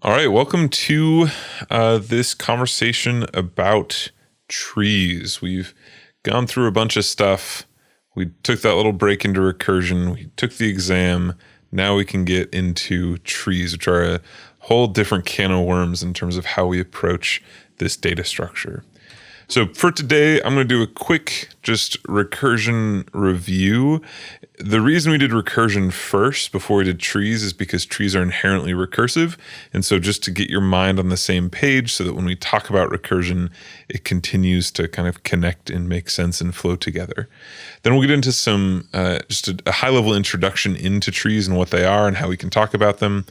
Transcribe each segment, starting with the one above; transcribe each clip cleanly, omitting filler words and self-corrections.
All right, welcome to this conversation about trees. We've gone through a bunch of stuff. We took that little break into recursion. We took the exam. Now we can get into trees, which are a whole different can of worms in terms of how we approach this data structure. So for today, I'm going to do a quick just recursion review. The reason we did recursion first before we did trees is because trees are inherently recursive. And so just to get your mind on the same page so that when we talk about recursion, it continues to kind of connect and make sense and flow together. Then we'll get into some just a high-level introduction into trees and what they are and how we can talk about them.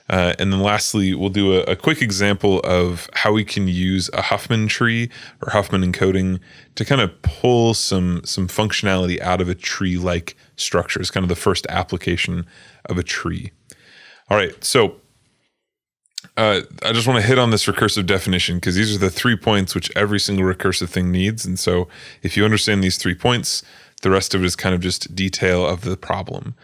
And then lastly, we'll do a quick example of how we can use a Huffman tree or Huffman encoding to kind of pull some functionality out of a tree-like structure. It's kind of the first application of a tree. All right, so I just want to hit on this recursive definition because these are the 3 points which every single recursive thing needs. And so if you understand these 3 points, the rest of it is kind of just detail of the problem.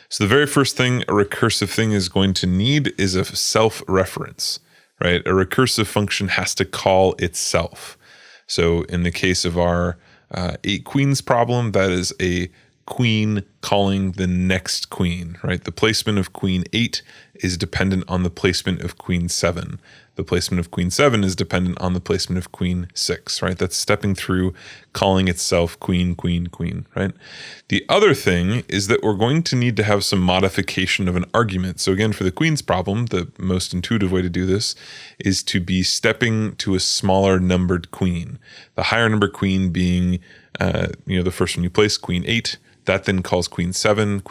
So the very first thing a recursive thing is going to need is a self-reference, right? A recursive function has to call itself. So in the case of our 8 queens problem, that is a queen calling the next queen, right? The placement of queen 8 is dependent on the placement of queen 7. The placement of queen 7 is dependent on the placement of queen 6, right? That's stepping through calling itself queen, queen, queen, right? The other thing is that we're going to need to have some modification of an argument. So again, for the queens problem, the most intuitive way to do this is to be stepping to a smaller numbered queen. The higher number queen being, the first one you place, queen 8. That then calls queen 7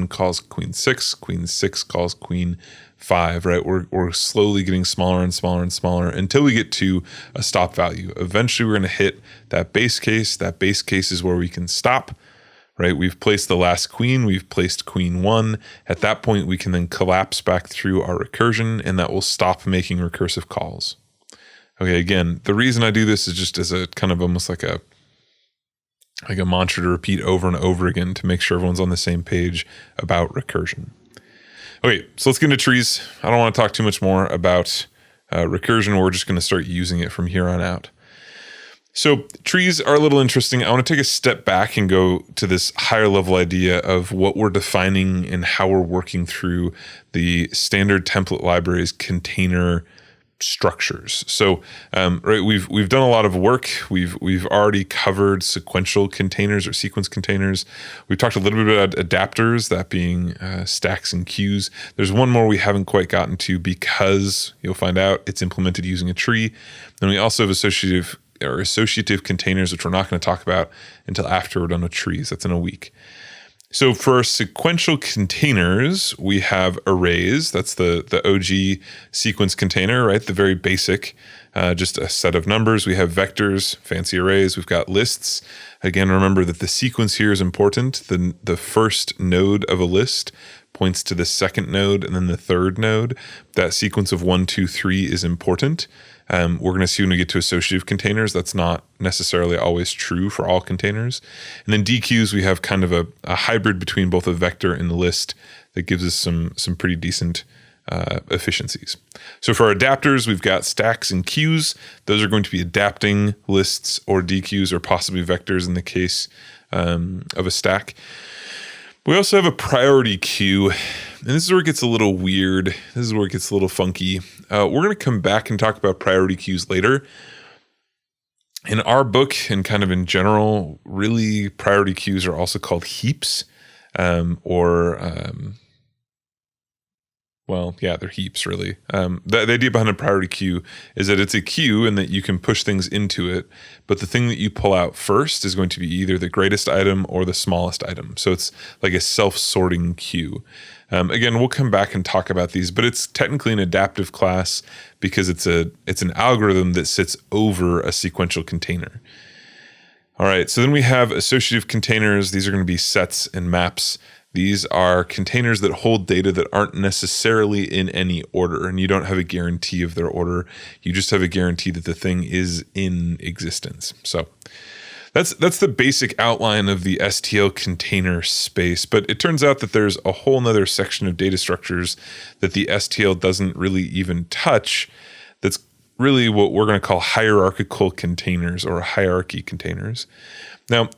calls queen 6 calls queen 5, right? We're slowly getting smaller and smaller and smaller until we get to a stop value. Eventually, we're going to hit that base case. That base case is where we can stop, right? We've placed the last queen. We've placed queen 1. At that point, we can then collapse back through our recursion, and that will stop making recursive calls. Okay, again, the reason I do this is just as a kind of almost like a mantra to repeat over and over again to make sure everyone's on the same page about recursion. Okay, so let's get into trees. I don't want to talk too much more about recursion. We're just going to start using it from here on out. So trees are a little interesting. I want to take a step back and go to this higher level idea of what we're defining and how we're working through the standard template library's container structures. So, right, we've done a lot of work. We've already covered sequential containers or sequence containers. We've talked a little bit about adapters, that being stacks and queues. There's one more we haven't quite gotten to because you'll find out it's implemented using a tree. Then we also have associative containers, which we're not going to talk about until after we're done with trees. That's in a week. So for sequential containers, we have arrays. That's the OG sequence container, right? The very basic, just a set of numbers. We have vectors, fancy arrays. We've got lists. Again, remember that the sequence here is important. The first node of a list points to the second node and then the third node. That sequence of 1, 2, 3 is important. We're going to see when we get to associative containers, that's not necessarily always true for all containers. And then DQs, we have kind of a hybrid between both a vector and the list that gives us some pretty decent efficiencies. So for our adapters, we've got stacks and queues. Those are going to be adapting lists or DQs or possibly vectors in the case of a stack. We also have a priority queue, and this is where it gets a little weird. This is where it gets a little funky. We're going to come back and talk about priority queues later. In our book and kind of in general, really priority queues are also called heaps, they're heaps really. The idea behind a priority queue is that it's a queue and that you can push things into it, but the thing that you pull out first is going to be either the greatest item or the smallest item. So it's like a self-sorting queue. Again, we'll come back and talk about these, but it's technically an adaptive class because it's an algorithm that sits over a sequential container. All right, so then we have associative containers. These are going to be sets and maps. These are containers that hold data that aren't necessarily in any order, and you don't have a guarantee of their order. You just have a guarantee that the thing is in existence. So that's the basic outline of the STL container space. But it turns out that there's a whole nother section of data structures that the STL doesn't really even touch. That's really what we're going to call hierarchical containers or hierarchy containers. Now,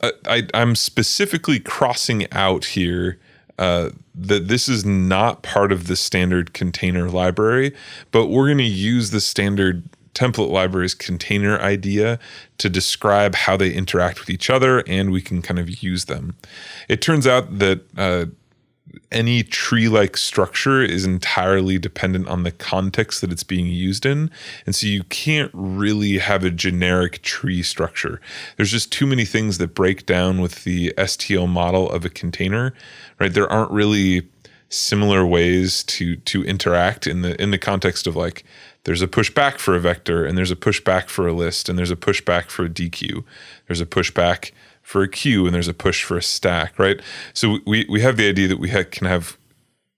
I'm specifically crossing out here that this is not part of the standard container library, but we're going to use the standard template library's container idea to describe how they interact with each other, and we can kind of use them. It turns out that any tree-like structure is entirely dependent on the context that it's being used in. And so you can't really have a generic tree structure. There's just too many things that break down with the STL model of a container, right? There aren't really similar ways to interact in the context of like, there's a pushback for a vector, and there's a pushback for a list, and there's a pushback for a DQ. There's a pushback for a queue, and there's a push for a stack, right? So we have the idea that we can have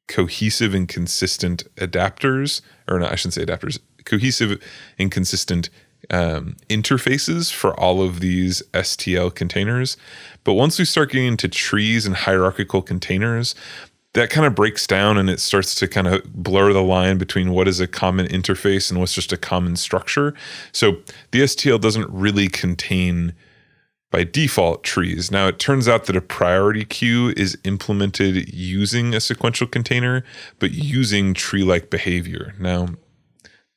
cohesive and consistent adapters, or no, I shouldn't say adapters, cohesive and consistent interfaces for all of these STL containers. But once we start getting into trees and hierarchical containers, that kind of breaks down and it starts to kind of blur the line between what is a common interface and what's just a common structure. So the STL doesn't really contain by default trees. Now, it turns out that a priority queue is implemented using a sequential container, but using tree-like behavior. Now,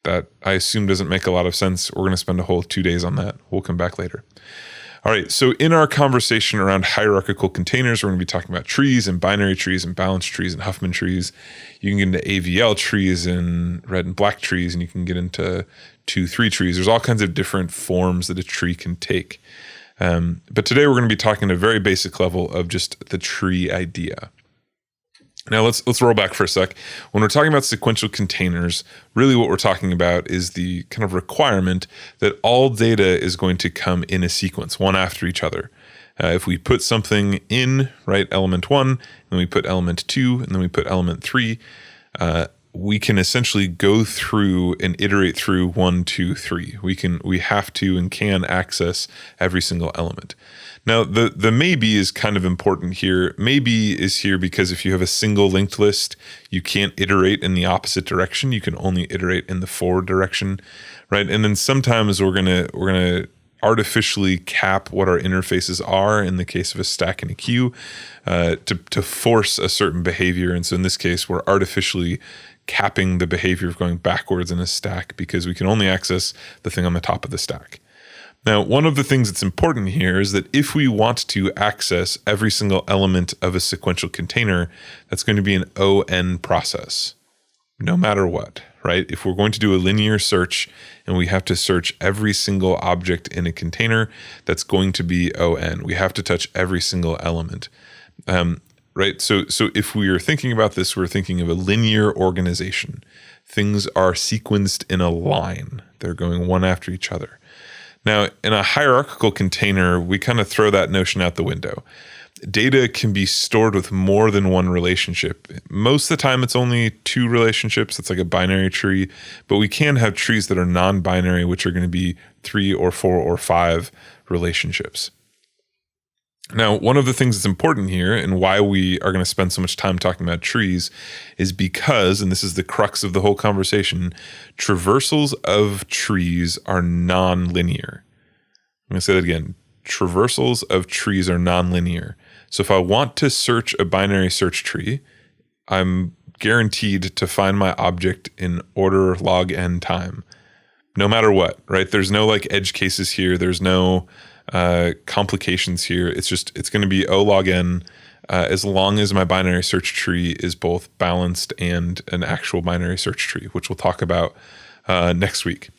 that I assume doesn't make a lot of sense. We're going to spend a whole 2 days on that. We'll come back later. All right, so in our conversation around hierarchical containers, we're going to be talking about trees and binary trees and balanced trees and Huffman trees. You can get into AVL trees and red and black trees, and you can get into 2-3 trees. There's all kinds of different forms that a tree can take. But today we're going to be talking at a very basic level of just the tree idea. Now let's roll back for a sec. When we're talking about sequential containers, really what we're talking about is the kind of requirement that all data is going to come in a sequence, one after each other. If we put something in, right, element 1, then we put element 2, and then we put element 3, we can essentially go through and iterate through 1, 2, 3. We have to and can access every single element. Now, the maybe is kind of important here. Maybe is here because if you have a single linked list, you can't iterate in the opposite direction. You can only iterate in the forward direction, right? And then sometimes we're gonna artificially cap what our interfaces are in the case of a stack and a queue to force a certain behavior. And so in this case, we're artificially capping the behavior of going backwards in a stack because we can only access the thing on the top of the stack. Now, one of the things that's important here is that if we want to access every single element of a sequential container, that's going to be an ON process, no matter what, right? If we're going to do a linear search and we have to search every single object in a container, that's going to be ON. We have to touch every single element, right? So if we are thinking about this, we're thinking of a linear organization. Things are sequenced in a line. They're going one after each other. Now, in a hierarchical container, we kind of throw that notion out the window. Data can be stored with more than one relationship. Most of the time, it's only 2 relationships. It's like a binary tree, but we can have trees that are non-binary, which are going to be 3 or 4 or 5 relationships. Now, one of the things that's important here and why we are going to spend so much time talking about trees is because, and this is the crux of the whole conversation, traversals of trees are non-linear. I'm going to say that again. Traversals of trees are non-linear. So if I want to search a binary search tree, I'm guaranteed to find my object in order log n time, no matter what, right? There's no like edge cases here. There's no complications here. It's going to be O log n as long as my binary search tree is both balanced and an actual binary search tree, which we'll talk about next week.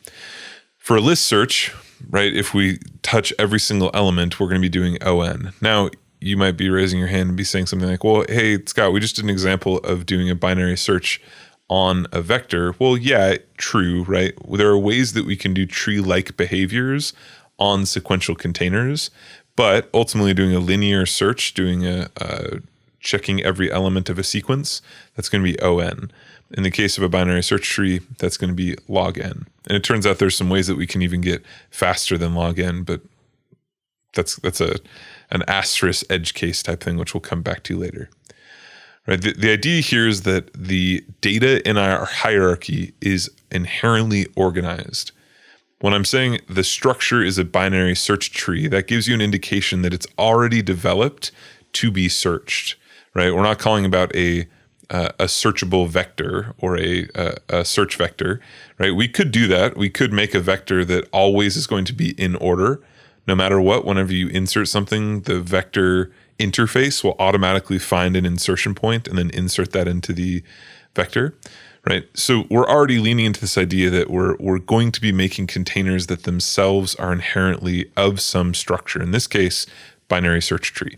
For a list search, right, if we touch every single element, we're going to be doing ON. Now, you might be raising your hand and be saying something like, well, hey, Scott, we just did an example of doing a binary search on a vector. Well, yeah, true, right? There are ways that we can do tree-like behaviors on sequential containers, but ultimately doing a linear search, doing a checking every element of a sequence, that's going to be ON. In the case of a binary search tree, that's going to be log n. And it turns out there's some ways that we can even get faster than log n, but that's an asterisk edge case type thing, which we'll come back to later. Right. The idea here is that the data in our hierarchy is inherently organized. When I'm saying the structure is a binary search tree, that gives you an indication that it's already developed to be searched. Right. We're not calling about a searchable vector or a search vector. Right. We could do that. We could make a vector that always is going to be in order, no matter what. Whenever you insert something, the vector interface will automatically find an insertion point and then insert that into the vector, right? So we're already leaning into this idea that we're going to be making containers that themselves are inherently of some structure. In this case, binary search tree.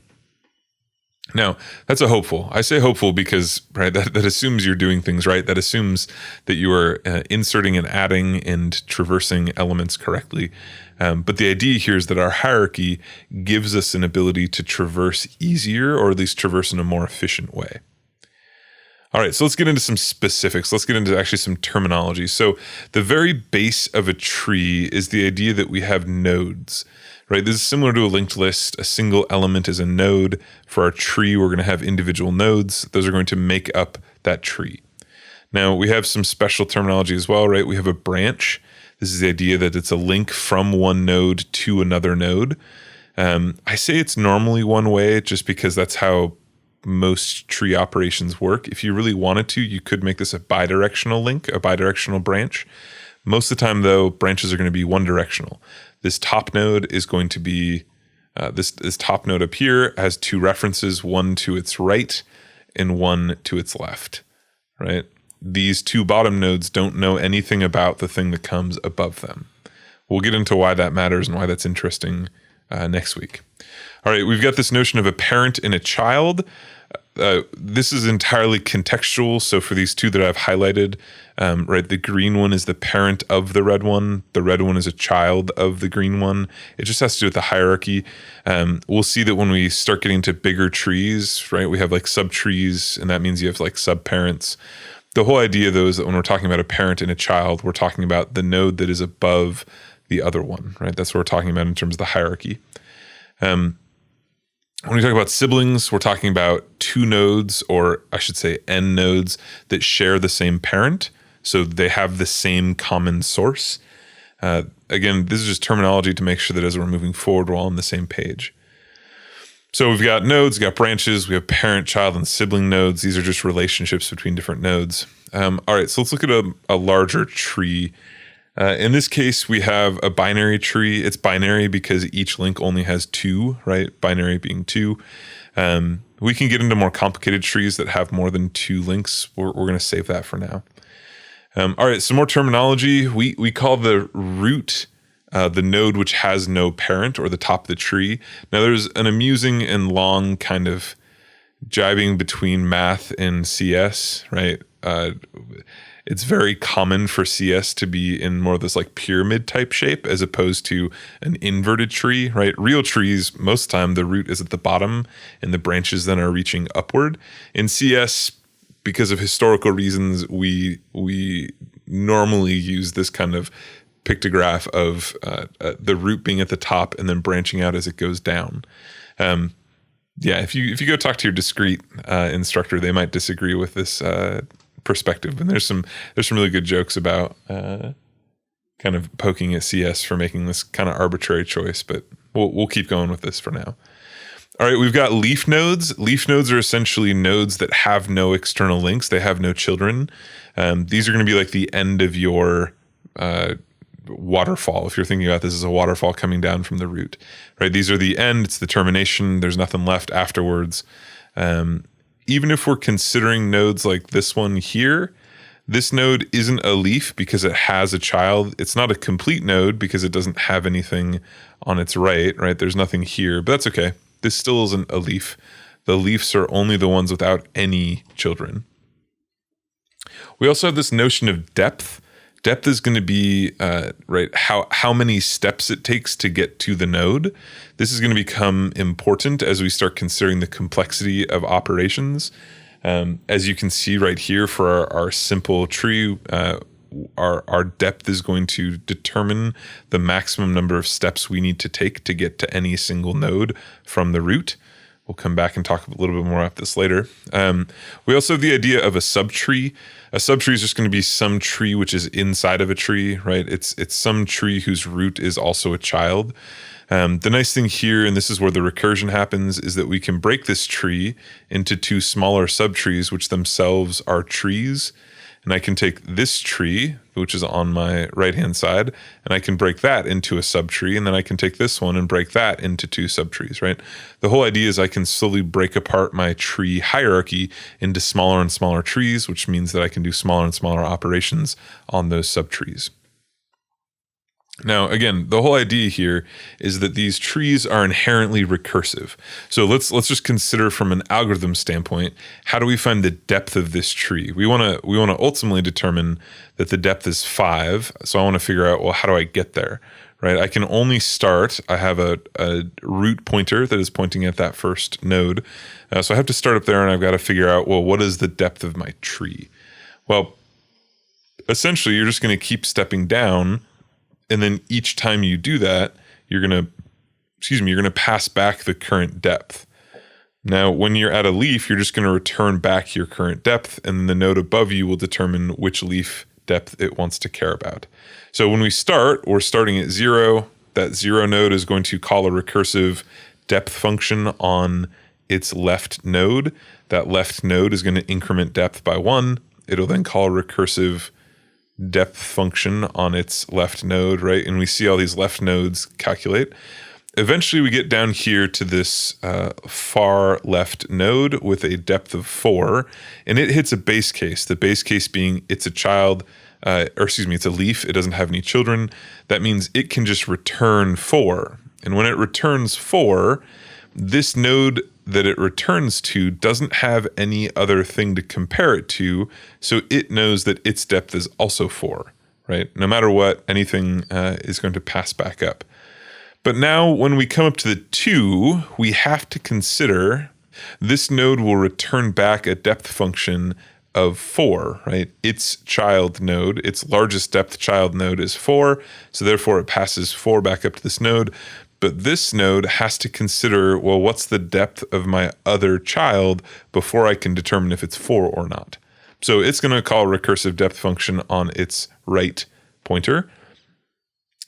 Now, that's a hopeful. I say hopeful because, right, that assumes you're doing things right. That assumes that you are inserting and adding and traversing elements correctly. But the idea here is that our hierarchy gives us an ability to traverse easier, or at least traverse in a more efficient way. All right, so let's get into some specifics. Let's get into actually some terminology. So the very base of a tree is the idea that we have nodes. Right, this is similar to a linked list. A single element is a node. For our tree, we're going to have individual nodes. Those are going to make up that tree. Now, we have some special terminology as well, right? We have a branch. This is the idea that it's a link from one node to another node. I say it's normally one way just because that's how most tree operations work. If you really wanted to, you could make this a bidirectional link, a bidirectional branch. Most of the time, though, branches are going to be one directional. This top node is going to be, this top node up here has two references, one to its right and one to its left, right? These two bottom nodes don't know anything about the thing that comes above them. We'll get into why that matters and why that's interesting next week. All right, we've got this notion of a parent and a child. This is entirely contextual. So for these two that I've highlighted, right, the green one is the parent of the red one. The red one is a child of the green one. It just has to do with the hierarchy. We'll see that when we start getting to bigger trees, right, we have like subtrees, and that means you have like subparents. The whole idea, though, is that when we're talking about a parent and a child, we're talking about the node that is above the other one, right? That's what we're talking about in terms of the hierarchy. When we talk about siblings, we're talking about two nodes, or I should say n nodes, that share the same parent. So they have the same common source. Again, this is just terminology to make sure that as we're moving forward, we're all on the same page. So we've got nodes, we've got branches, we have parent, child, and sibling nodes. These are just relationships between different nodes. All right, so let's look at a larger tree. In this case, we have a binary tree. It's binary because each link only has two, right? Binary being two. We can get into more complicated trees that have more than two links. We're going to save that for now. All right, some more terminology. We call the root the node which has no parent, or the top of the tree. Now, there's an amusing and long kind of jibing between math and CS, right? It's very common for CS to be in more of this like pyramid type shape as opposed to an inverted tree, right? Real trees, most of the time, the root is at the bottom and the branches then are reaching upward. In CS, because of historical reasons, we normally use this kind of pictograph of the root being at the top and then branching out as it goes down. Yeah, if you go talk to your discrete instructor, they might disagree with this perspective. And there's some really good jokes about kind of poking at CS for making this kind of arbitrary choice, but we'll keep going with this for now. All right, we've got leaf nodes. Leaf nodes are essentially nodes that have no external links. They have no children. These are going to be like the end of your waterfall. If you're thinking about this as a waterfall coming down from the root, right? These are the end. It's the termination. There's nothing left afterwards. Even if we're considering nodes like this one here, this node isn't a leaf because it has a child. It's not a complete node because it doesn't have anything on its right? There's nothing here, but that's okay. This still isn't a leaf. The leaves are only the ones without any children. We also have this notion of depth. Depth is going to be how many steps it takes to get to the node. This is going to become important as we start considering the complexity of operations. As you can see right here for our simple tree, our depth is going to determine the maximum number of steps we need to take to get to any single node from the root. We'll come back and talk a little bit more about this later. We also have the idea of a subtree. A subtree is just going to be some tree which is inside of a tree, right? It's some tree whose root is also a child. The nice thing here, and this is where the recursion happens, is that we can break this tree into two smaller subtrees, which themselves are trees. And I can take this tree, which is on my right-hand side, and I can break that into a subtree, and then I can take this one and break that into two subtrees, right? The whole idea is I can slowly break apart my tree hierarchy into smaller and smaller trees, which means that I can do smaller and smaller operations on those subtrees. Now, again, the whole idea here is that these trees are inherently recursive. So let's just consider from an algorithm standpoint, how do we find the depth of this tree? We want to ultimately determine that the depth is 5. So I want to figure out, well, how do I get there? Right? I can only start. I have a root pointer that is pointing at that first node. So I have to start up there, and I've got to figure out, well, what is the depth of my tree? Well, essentially, you're just going to keep stepping down. And then each time you do that, you're going to pass back the current depth. Now, when you're at a leaf, you're just going to return back your current depth, and the node above you will determine which leaf depth it wants to care about. So when we start, we're starting at 0. That 0 node is going to call a recursive depth function on its left node. That left node is going to increment depth by 1. It'll then call a recursive depth function on its left node, right? And we see all these left nodes calculate. Eventually we get down here to this far left node with a depth of 4, and it hits a base case. The base case being it's a child, it's a leaf. It doesn't have any children. That means it can just return 4. And when it returns 4, this node that it returns to doesn't have any other thing to compare it to, so it knows that its depth is also 4, right? No matter what, anything is going to pass back up. But now when we come up to the 2, we have to consider this node will return back a depth function of 4, right? Its child node, its largest depth child node is 4, so therefore it passes 4 back up to this node. But this node has to consider, well, what's the depth of my other child before I can determine if it's 4 or not. So it's going to call a recursive depth function on its right pointer.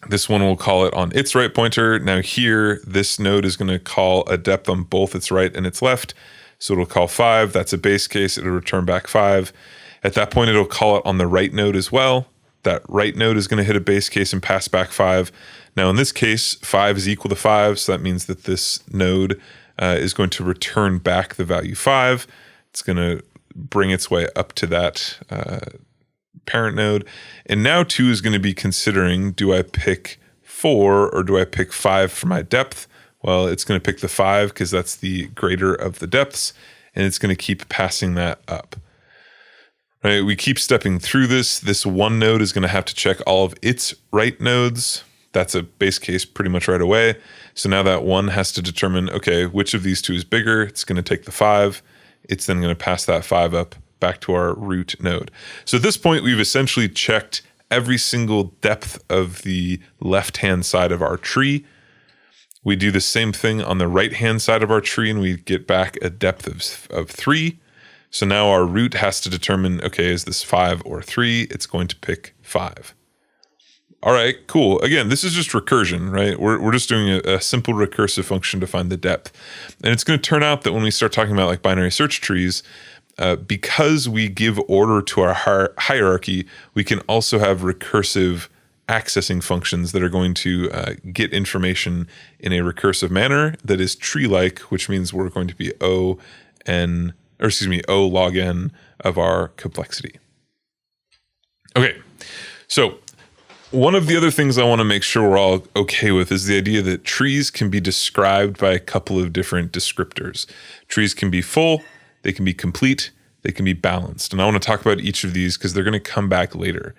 This one will call it on its right pointer. Now here, this node is going to call a depth on both its right and its left. So it'll call 5. That's a base case. It'll return back 5. At that point, it'll call it on the right node as well. That right node is going to hit a base case and pass back 5. Now in this case, 5 is equal to 5, so that means that this node is going to return back the value 5. It's going to bring its way up to that parent node. And now 2 is going to be considering, do I pick 4 or do I pick 5 for my depth? Well, it's going to pick the 5 because that's the greater of the depths, and it's going to keep passing that up. Right, we keep stepping through this. This one node is going to have to check all of its right nodes. That's a base case pretty much right away. So now that one has to determine, okay, which of these two is bigger? It's going to take the 5. It's then going to pass that 5 up back to our root node. So at this point, we've essentially checked every single depth of the left-hand side of our tree. We do the same thing on the right-hand side of our tree, and we get back a depth of 3. So now our root has to determine, okay, is this 5 or 3? It's going to pick 5. All right, cool. Again, this is just recursion, right? We're just doing a simple recursive function to find the depth. And it's going to turn out that when we start talking about like binary search trees, because we give order to our hierarchy, we can also have recursive accessing functions that are going to get information in a recursive manner that is tree-like, which means we're going to be O log n of our complexity. Okay, so one of the other things I want to make sure we're all okay with is the idea that trees can be described by a couple of different descriptors. Trees can be full, they can be complete, they can be balanced. And I want to talk about each of these because they're going to come back later.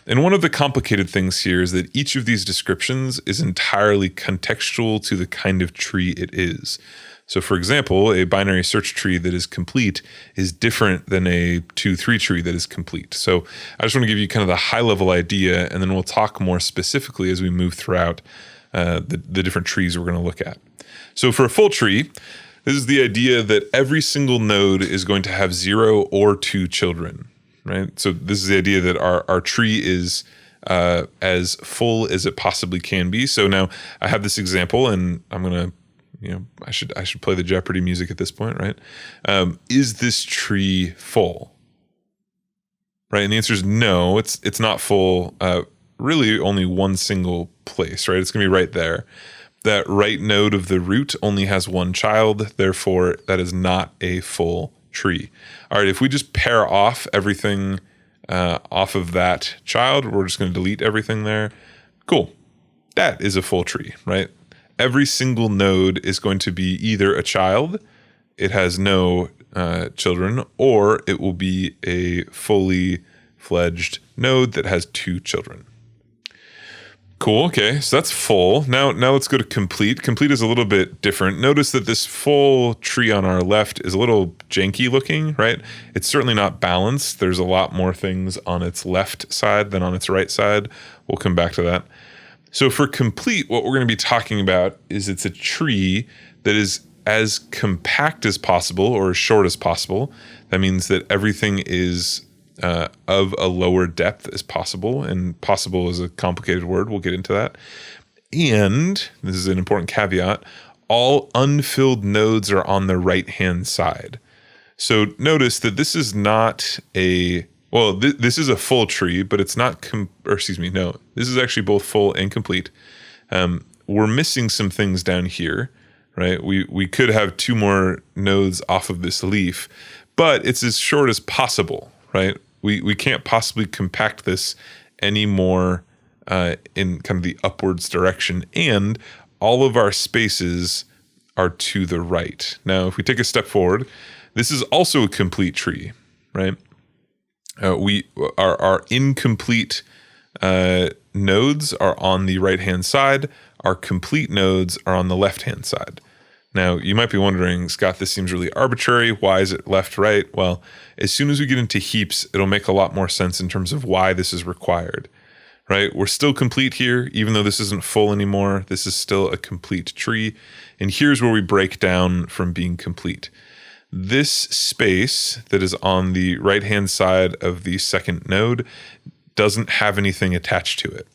And one of the complicated things here is that each of these descriptions is entirely contextual to the kind of tree it is. So for example, a binary search tree that is complete is different than a 2-3 tree that is complete. So I just want to give you kind of the high level idea, and then we'll talk more specifically as we move throughout the different trees we're going to look at. So for a full tree, this is the idea that every single node is going to have 0 or 2 children, right? So this is the idea that our tree is as full as it possibly can be. So now I have this example, and I'm going to, I should play the Jeopardy music at this point, right? Is this tree full? Right, and the answer is no. It's not full. Really, only one single place, right? It's going to be right there. That right node of the root only has one child. Therefore, that is not a full tree. All right, if we just pair off everything off of that child, we're just going to delete everything there. Cool. That is a full tree, right? Every single node is going to be either a child, it has no children, or it will be a fully fledged node that has 2 children. Cool. Okay, so that's full. Now let's go to complete. Complete is a little bit different. Notice that this full tree on our left is a little janky looking, right? It's certainly not balanced. There's a lot more things on its left side than on its right side. We'll come back to that. So for complete, what we're going to be talking about is it's a tree that is as compact as possible or as short as possible. That means that everything is of a lower depth as possible, and possible is a complicated word. We'll get into that. And this is an important caveat, all unfilled nodes are on the right-hand side. So notice that this is not this is a full tree, but it's not, this is actually both full and complete. We're missing some things down here, right? We could have 2 more nodes off of this leaf, but it's as short as possible, right? We can't possibly compact this any more in kind of the upwards direction, and all of our spaces are to the right. Now, if we take a step forward, this is also a complete tree, right? Our incomplete nodes are on the right-hand side. Our complete nodes are on the left-hand side. Now, you might be wondering, Scott, this seems really arbitrary. Why is it left, right? Well, as soon as we get into heaps, it'll make a lot more sense in terms of why this is required, right? We're still complete here, even though this isn't full anymore. This is still a complete tree. And here's where we break down from being complete. This space that is on the right-hand side of the second node doesn't have anything attached to it.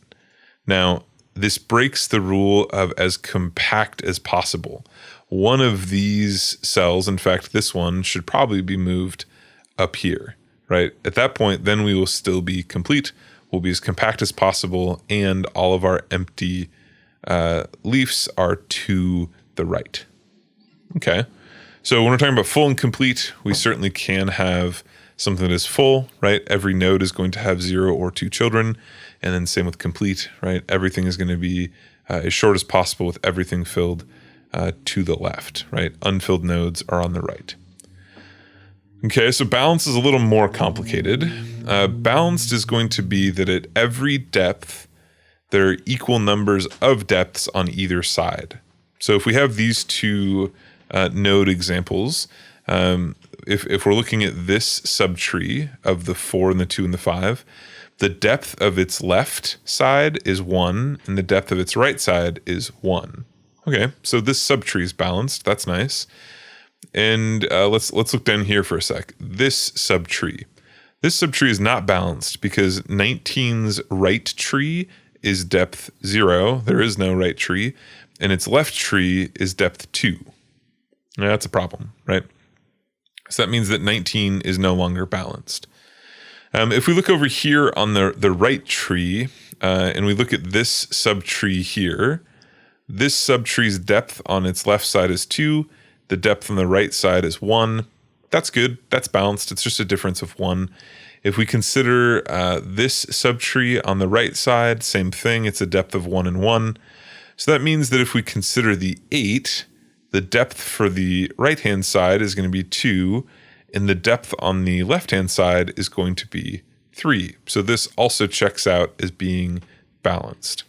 Now, this breaks the rule of as compact as possible. One of these cells, in fact, this one, should probably be moved up here, right? At that point, then we will still be complete. We'll be as compact as possible, and all of our empty leaves are to the right. Okay. So when we're talking about full and complete, we certainly can have something that is full, right? Every node is going to have 0 or 2 children. And then same with complete, right? Everything is going to be as short as possible with everything filled to the left, right? Unfilled nodes are on the right. Okay, so balance is a little more complicated. Balanced is going to be that at every depth, there are equal numbers of depths on either side. So if we have these 2 node examples, if we're looking at this subtree of the 4 and the 2 and the 5, the depth of its left side is 1, and the depth of its right side is 1. Okay, so this subtree is balanced. That's nice. And let's look down here for a sec. This subtree is not balanced because 19's right tree is depth 0. There is no right tree, and its left tree is depth 2. Now, that's a problem, right? So that means that 19 is no longer balanced. If we look over here on the right tree, and we look at this subtree here, this subtree's depth on its left side is 2. The depth on the right side is 1. That's good. That's balanced. It's just a difference of 1. If we consider this subtree on the right side, same thing. It's a depth of 1 and 1. So that means that if we consider the 8, the depth for the right-hand side is going to be 2, and the depth on the left-hand side is going to be 3. So this also checks out as being balanced.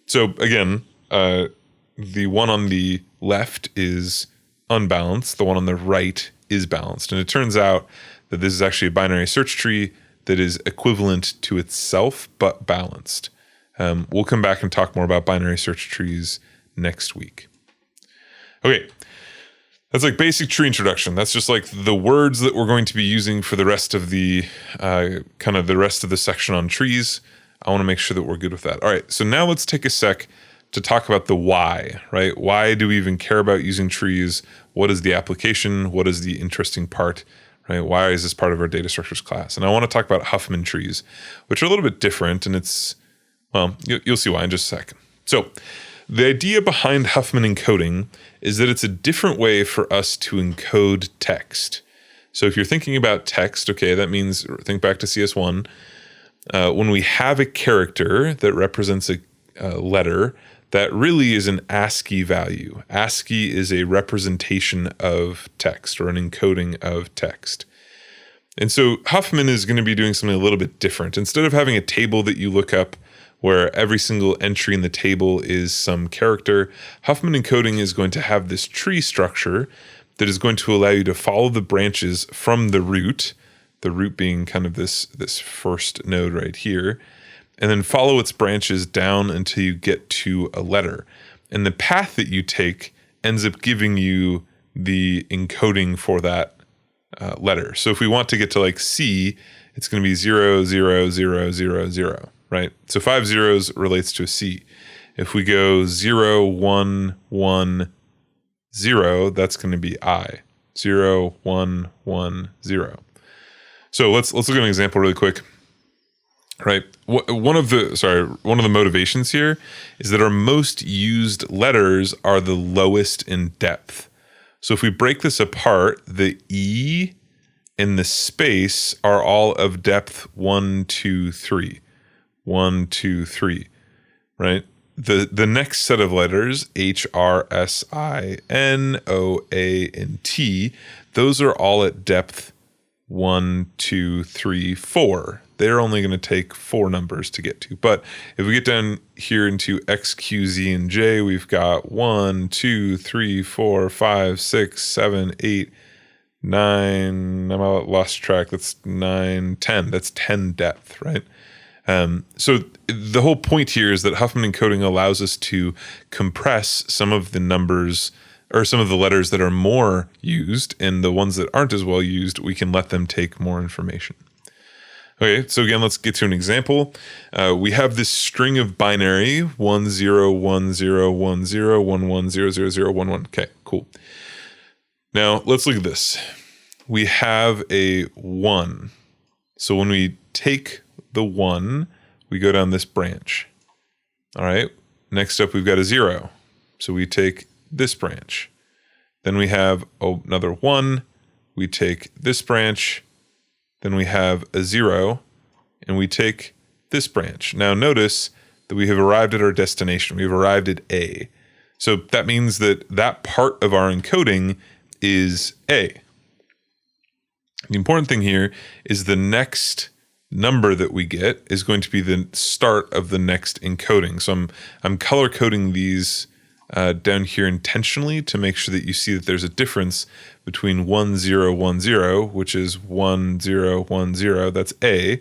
So again, the one on the left is unbalanced. The one on the right is balanced. And it turns out that this is actually a binary search tree that is equivalent to itself, but balanced. We'll come back and talk more about binary search trees next week. Okay, that's like basic tree introduction. That's just like the words that we're going to be using for the rest of the the rest of the section on trees. I want to make sure that we're good with that. All right, so now let's take a sec to talk about the why, right? Why do we even care about using trees? What is the application? What is the interesting part, right? Why is this part of our data structures class? And I want to talk about Huffman trees, which are a little bit different, and you'll see why in just a second. So the idea behind Huffman encoding is that it's a different way for us to encode text. So if you're thinking about text, okay, that means think back to CS1. When we have a character that represents a letter, that really is an ASCII value. ASCII is a representation of text or an encoding of text. And so Huffman is going to be doing something a little bit different. Instead of having a table that you look up where every single entry in the table is some character, Huffman encoding is going to have this tree structure that is going to allow you to follow the branches from the root being kind of this first node right here, and then follow its branches down until you get to a letter. And the path that you take ends up giving you the encoding for that letter. So if we want to get to like C, it's going to be 0, 0, 0, 0, 0, right? So 5 zeros relates to a C. If we go 0, 1, 1, 0, that's going to be I. 0, 1, 1, 0. So let's look at an example really quick. Right. One of the motivations here is that our most used letters are the lowest in depth. So if we break this apart, the E and the space are all of depth 1, 2, 3. 1, 2, 3. Right. The next set of letters, H, R, S, I, N, O, A, and T, those are all at depth 1, 2, 3, 4. They're only going to take 4 numbers to get to. But if we get down here into X, Q, Z, and J, we've got 1, 2, 3, 4, 5, 6, 7, 8, 9. I'm lost track. That's 9, 10. That's 10 depth, right? So the whole point here is that Huffman encoding allows us to compress some of the numbers or some of the letters that are more used, and the ones that aren't as well used, we can let them take more information. Okay, so again, let's get to an example. We have this string of binary 1 0 1 0 1 0 1 1 0 0 0 1 1. Okay, cool. Now let's look at this. We have a 1. So when we take the 1, we go down this branch. All right. Next up, we've got a 0. So we take this branch. Then we have another 1. We take this branch. Then we have a 0, and we take this branch. Now notice that we have arrived at our destination. We've arrived at A. So that means that that part of our encoding is A. The important thing here is the next number that we get is going to be the start of the next encoding. So I'm color coding these down here intentionally to make sure that you see that there's a difference between 1 0 1 0, which is 1 0 1 0, that's A, and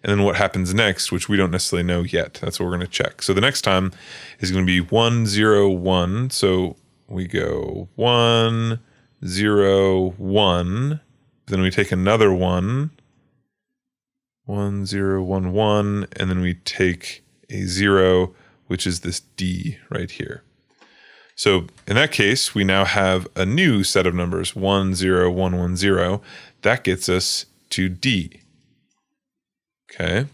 then what happens next, which we don't necessarily know yet. That's what we're going to check. So the next time is going to be 1 0 1. So we go 1 0 1, then we take another 1 1 0 1 1, and then we take a 0, which is this D right here. So in that case, we now have a new set of numbers, 1 0 1 1 0. That gets us to D. Okay,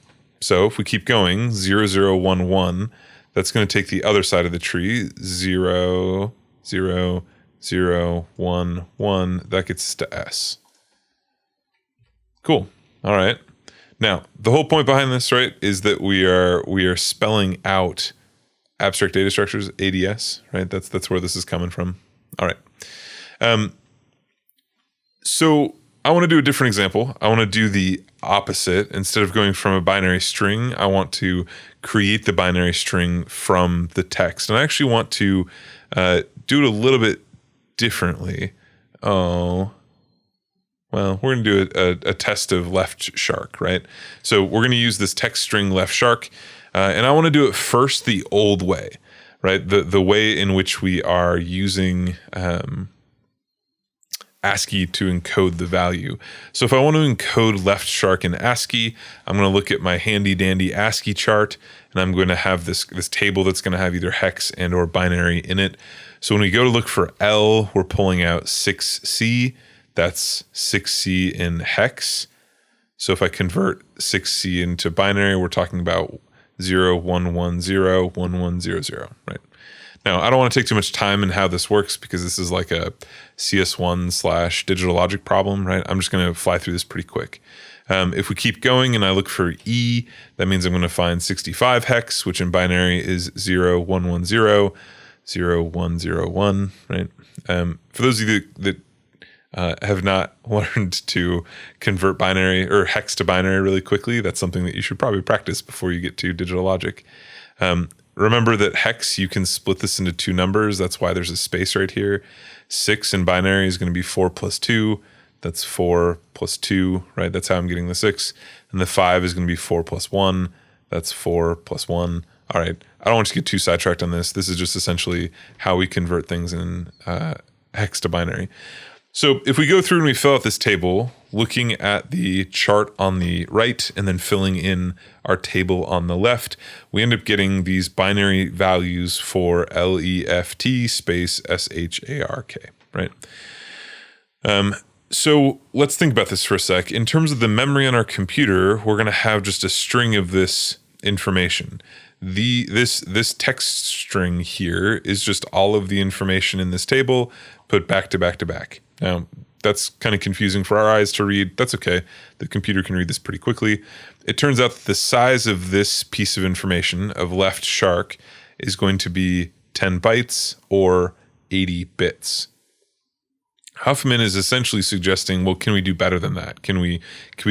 so if we keep going, 0 0 1 1, that's going to take the other side of the tree, 0 0 0 1 1. That gets us to S. Cool. All right. Now, the whole point behind this, right, is that we are spelling out abstract data structures, ADS, right? That's where this is coming from. All right. So I want to do a different example. I want to do the opposite. Instead of going from a binary string, I want to create the binary string from the text. And I actually want to do it a little bit differently. Oh, well, we're going to do a test of left shark, right? So we're going to use this text string left shark, and I want to do it first the old way, right? The way in which we are using ASCII to encode the value. So if I want to encode left shark in ASCII, I'm going to look at my handy dandy ASCII chart, and I'm going to have this table that's going to have either hex and or binary in it. So when we go to look for L, we're pulling out 6C. That's 6C in hex. So if I convert 6C into binary, we're talking about 0110 1100, right? Now, I don't want to take too much time in how this works because this is like a CS1 / digital logic problem, right? I'm just going to fly through this pretty quick. If we keep going and I look for E, that means I'm going to find 65 hex, which in binary is 0110 0101, right? For those of you that have not learned to convert binary or hex to binary really quickly, that's something that you should probably practice before you get to digital logic. Remember that hex, you can split this into two numbers. That's why there's a space right here. 6 in binary is going to be 4 plus 2. That's 4 plus 2, right? That's how I'm getting the 6. And the 5 is going to be 4 plus 1. That's 4 plus 1. All right. I don't want you to get too sidetracked on this. This is just essentially how we convert things in hex to binary. So if we go through and we fill out this table, looking at the chart on the right and then filling in our table on the left, we end up getting these binary values for left space shark, right? So let's think about this for a sec. In terms of the memory on our computer, we're going to have just a string of this information. This text string here is just all of the information in this table put back to back to back. Now, that's kind of confusing for our eyes to read. That's okay. The computer can read this pretty quickly. It turns out that the size of this piece of information of left shark is going to be 10 bytes or 80 bits. Huffman is essentially suggesting, well, can we do better than that? Can we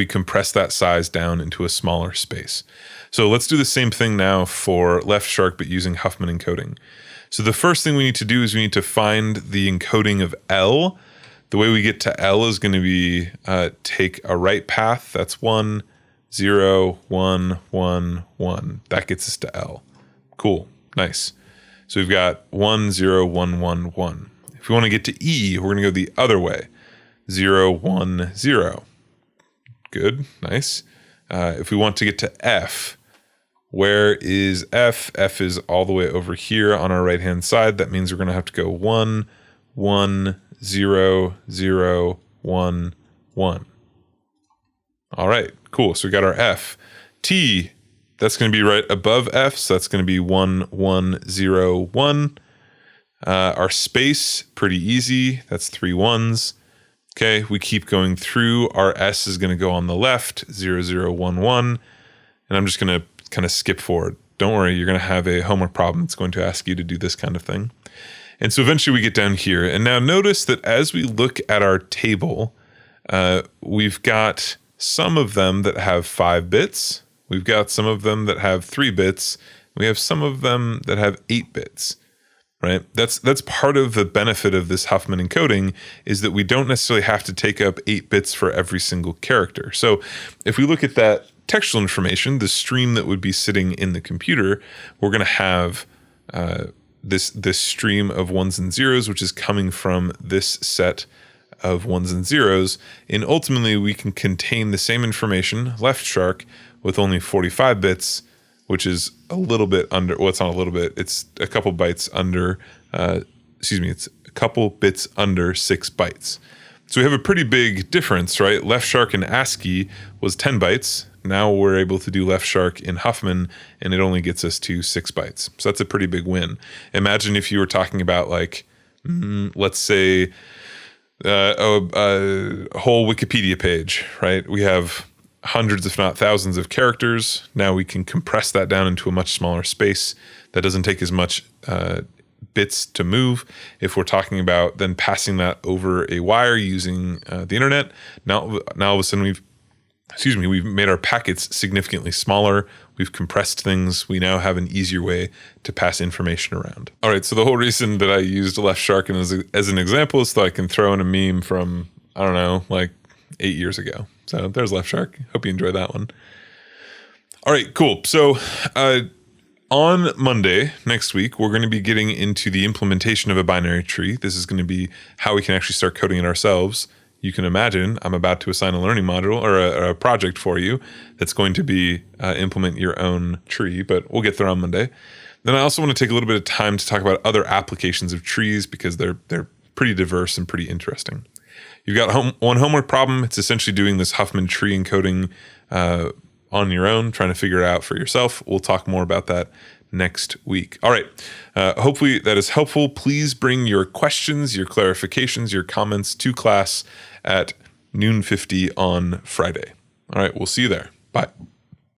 compress that size down into a smaller space? So let's do the same thing now for left shark, but using Huffman encoding. So the first thing we need to do is we need to find the encoding of L. The way we get to L is going to be take a right path. That's 1, 0, 1, 1, 1. That gets us to L. Cool. Nice. So we've got 1, 0, 1, 1, 1. If we want to get to E, we're going to go the other way. 0, 1, 0. Good. Nice. If we want to get to F, where is F? F is all the way over here on our right-hand side. That means we're going to have to go 1, 1, 0, 0, 1, 1. All right, cool. So we got our F. T, that's going to be right above F. So that's going to be 1, 1, 0, 1. Our space, pretty easy. That's 3 ones. Okay, we keep going through. Our S is going to go on the left, 0, 0, 1, 1. And I'm just going to kind of skip forward. Don't worry, you're going to have a homework problem that's going to ask you to do this kind of thing. And so eventually we get down here. And now notice that as we look at our table, we've got some of them that have 5 bits. We've got some of them that have 3 bits. We have some of them that have 8 bits. Right? That's part of the benefit of this Huffman encoding is that we don't necessarily have to take up 8 bits for every single character. So if we look at that textual information, the stream that would be sitting in the computer, we're going to have this stream of ones and zeros, which is coming from this set of ones and zeros. And ultimately, we can contain the same information, left shark, with only 45 bits, which is a little bit under, well, it's not a little bit, it's a couple bytes under, it's a couple bits under 6 bytes. So we have a pretty big difference, right? Left shark in ASCII was 10 bytes. Now we're able to do left shark in Huffman, and it only gets us to 6 bytes. So that's a pretty big win. Imagine if you were talking about like, let's say, a whole Wikipedia page, right? We have hundreds, if not thousands of characters. Now we can compress that down into a much smaller space that doesn't take as much bits to move. If we're talking about then passing that over a wire using the internet, now all of a sudden we've we've made our packets significantly smaller. We've compressed things. We now have an easier way to pass information around. All right, so the whole reason that I used Left Shark as an example is so I can throw in a meme from, I don't know, like 8 years ago. So there's Left Shark. Hope you enjoy that one. All right, cool. So on Monday next week, we're going to be getting into the implementation of a binary tree. This is going to be how we can actually start coding it ourselves. You can imagine I'm about to assign a learning module or a project for you that's going to be implement your own tree, but we'll get there on Monday. Then I also want to take a little bit of time to talk about other applications of trees because they're pretty diverse and pretty interesting. You've got one homework problem. It's essentially doing this Huffman tree encoding on your own, trying to figure it out for yourself. We'll talk more about that next week. All right. Hopefully that is helpful. Please bring your questions, your clarifications, your comments to class at noon 50 on Friday. All right. We'll see you there. Bye.